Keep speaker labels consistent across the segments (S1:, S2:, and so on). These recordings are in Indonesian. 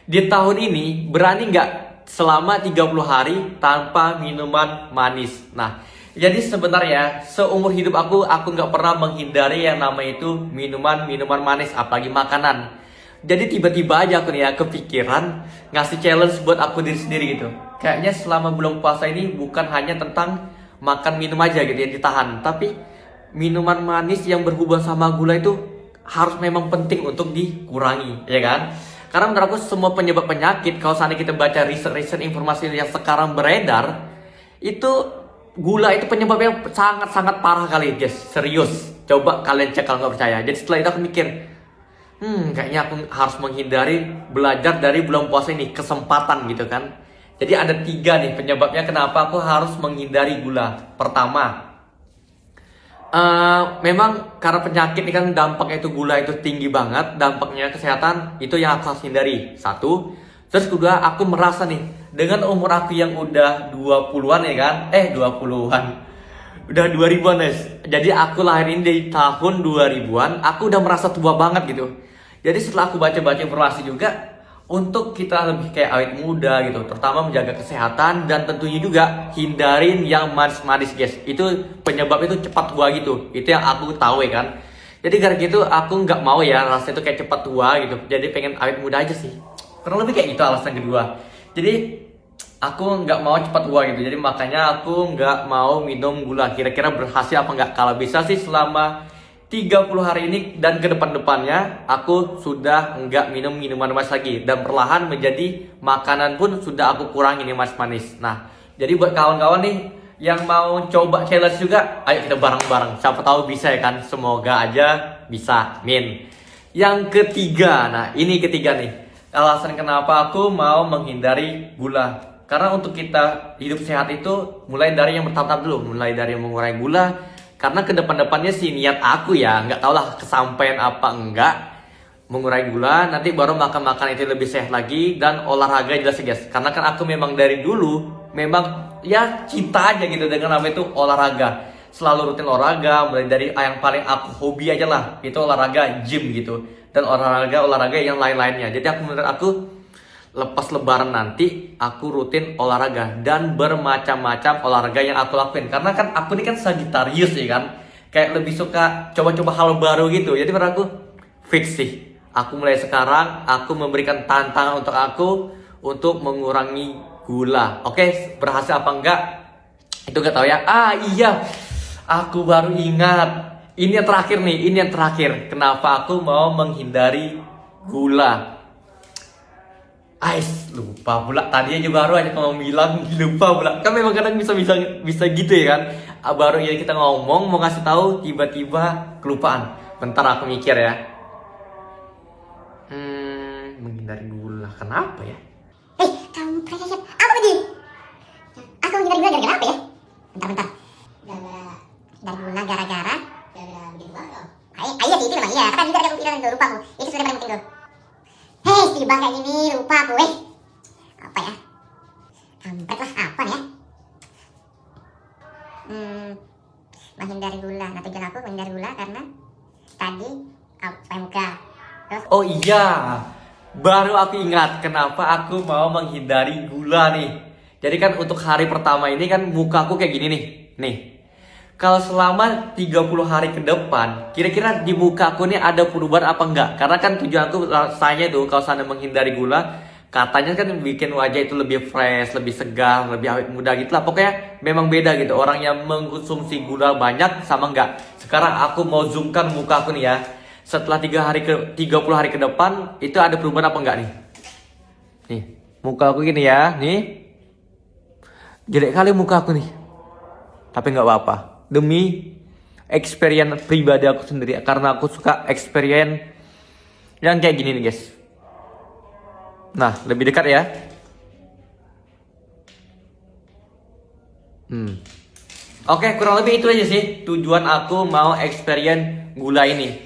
S1: Di tahun ini berani nggak selama 30 hari tanpa minuman manis? Nah, jadi sebenarnya seumur hidup aku nggak pernah menghindari yang namanya itu minuman manis, apalagi makanan. Jadi tiba-tiba aja aku nih ya kepikiran ngasih challenge buat aku diri sendiri gitu. Kayaknya selama bulan puasa ini bukan hanya tentang makan minum aja gitu ya ditahan, tapi minuman manis yang berhubungan sama gula itu harus memang penting untuk dikurangi, ya kan? Karena menurut aku semua penyebab penyakit, kalau seandainya kita baca riset-riset informasi yang sekarang beredar, itu gula itu penyebabnya sangat-sangat parah kali guys, serius. Coba kalian cek kalau nggak percaya. Jadi setelah itu aku mikir, kayaknya aku harus menghindari belajar dari bulan puasa ini, kesempatan gitu kan. Jadi ada 3 nih penyebabnya kenapa aku harus menghindari gula. Pertama, memang karena penyakit ini kan dampaknya itu gula itu tinggi banget, dampaknya kesehatan itu yang aku harus hindari. Satu. Terus kedua, aku merasa nih dengan umur aku yang udah 20-an ya kan, 20-an, udah 2000-an guys. Jadi aku lahir ini di tahun 2000-an, aku udah merasa tua banget gitu. Jadi setelah aku baca-baca informasi juga, untuk kita lebih kayak awet muda gitu, terutama menjaga kesehatan dan tentunya juga hindarin yang manis-manis guys. Itu penyebab itu cepat tua gitu. Itu yang aku tahu ya kan. Jadi gara gitu aku nggak mau ya rasanya itu kayak cepat tua gitu. Jadi pengen awet muda aja sih. Kurang lebih kayak gitu alasan kedua. Jadi aku nggak mau cepat tua gitu. Jadi makanya aku nggak mau minum gula. Kira-kira berhasil apa nggak? Kalau bisa sih selama 30 hari ini dan ke depan-depannya aku sudah nggak minum minuman manis lagi, dan perlahan menjadi makanan pun sudah aku kurangi nih manis-manis. Nah, jadi buat kawan-kawan nih yang mau coba challenge juga, ayo kita bareng-bareng. Siapa tahu bisa ya kan? Semoga aja bisa. Min. Yang ketiga, nah ini ketiga nih. Alasan kenapa aku mau menghindari gula. Karena untuk kita hidup sehat itu mulai dari yang bertahap dulu, mulai dari mengurangi gula. Karena ke depan-depannya sih niat aku ya, nggak tau lah kesampaian apa enggak, mengurangi gula, nanti baru makan-makan itu lebih sehat lagi, dan olahraga jelas guys. Karena kan aku memang dari dulu memang ya cinta aja gitu dengan nama itu olahraga. Selalu rutin olahraga, mulai dari yang paling aku hobi aja lah, itu olahraga gym gitu. Dan olahraga yang lain-lainnya. Jadi menurut aku lepas lebaran nanti aku rutin olahraga dan bermacam-macam olahraga yang aku lakuin. Karena kan aku ini kan Sagittarius ya kan, kayak lebih suka coba-coba hal baru gitu. Jadi menurut aku fix sih, aku mulai sekarang aku memberikan tantangan untuk aku untuk mengurangi gula. Oke, berhasil apa enggak itu gak tahu ya. Iya, aku baru ingat, ini yang terakhir nih, ini yang terakhir kenapa aku mau menghindari gula. Lupa pula, tadinya juga baru aja kalau bilang lupa pula. Kan memang kadang bisa gitu ya kan. Baru ya kita ngomong mau ngasih tahu tiba-tiba kelupaan. Bentar aku mikir ya. Menghindari gula kenapa ya?
S2: Kamu kaget apa tadi? Aku menghindari gula gara-gara apa ya? Bentar. Gara-gara bikin gula. Iya sih, itu memang iya. Kata juga ada pikiran tuh, lupa aku. Itu sudah paling penting tuh. Di bang kayak gini lupa aku apa ya? Kampret lah, apa nih ya? Menghindari gula. Nah, tujuan aku menghindari gula karena tadi PMK. Terus
S1: Oh iya, baru aku ingat kenapa aku mau menghindari gula nih. Jadi kan untuk hari pertama ini kan mukaku kayak gini nih. Nih, kalau selama 30 hari ke depan, kira-kira di muka aku nih ada perubahan apa enggak? Karena kan tujuanku rasanya tuh kalau sana menghindari gula, katanya kan bikin wajah itu lebih fresh, lebih segar, lebih awet muda gitu lah. Pokoknya memang beda gitu orang yang mengkonsumsi gula banyak sama enggak. Sekarang aku mau zoomkan muka aku nih ya. Setelah 30 hari ke depan, itu ada perubahan apa enggak nih? Nih, muka aku gini ya, nih. Jelek kali muka aku nih. Tapi nggak apa-apa. Demi experience pribadi aku sendiri, karena aku suka experience yang kayak gini nih guys. Nah, lebih dekat ya. Oke, kurang lebih itu aja sih tujuan aku mau experience gula ini.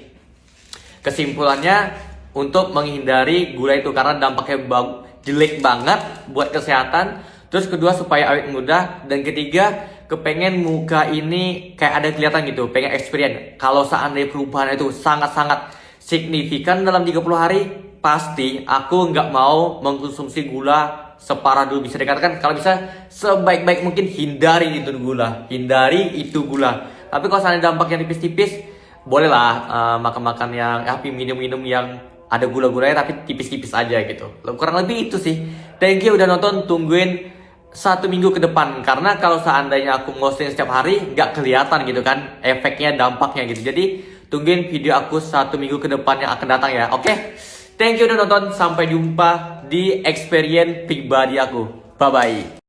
S1: Kesimpulannya untuk menghindari gula itu karena dampaknya jelek banget buat kesehatan. Terus kedua supaya awet muda, dan ketiga kepengen muka ini kayak ada kelihatan gitu, pengen experience. Kalau seandainya perubahan itu sangat-sangat signifikan dalam 30 hari, pasti aku nggak mau mengkonsumsi gula separah dulu. Bisa dikatakan kalau bisa sebaik-baik mungkin hindari itu gula. Hindari itu gula. Tapi kalau seandainya dampaknya tipis-tipis, bolehlah makan-makan yang minum-minum yang ada gula-gulanya tapi tipis-tipis aja gitu. Kurang lebih itu sih. Thank you udah nonton, tungguin 1 minggu ke depan. Karena kalau seandainya aku posting setiap hari nggak kelihatan gitu kan efeknya, dampaknya gitu. Jadi tungguin video aku 1 minggu ke depan yang akan datang ya. Oke? Thank you udah nonton. Sampai jumpa di experience pribadi aku. Bye-bye.